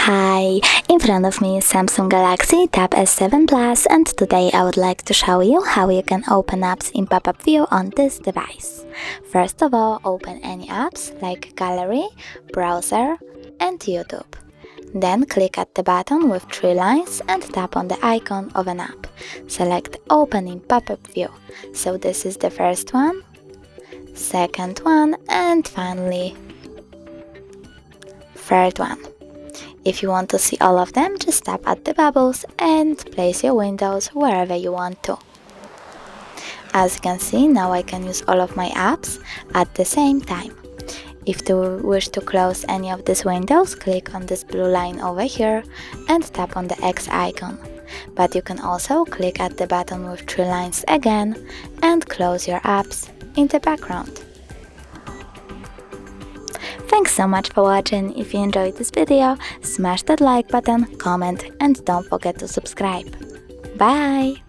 Hi, in front of me is Samsung Galaxy Tab S7 Plus, and today I would like to show you how you can open apps in pop-up view on this device. First of all, open any apps like Gallery, Browser and YouTube. Then click at the button with 3 lines and tap on the icon of an app. Select Open in pop-up view. So this is the first one, second one and finally third one. If you want to see all of them, just tap at the bubbles and place your windows wherever you want to. As you can see, now I can use all of my apps at the same time. If you wish to close any of these windows, click on this blue line over here and tap on the X icon. But you can also click at the button with 3 lines again and close your apps in the background. Thanks so much for watching. If you enjoyed this video, smash that like button, comment and don't forget to subscribe. Bye!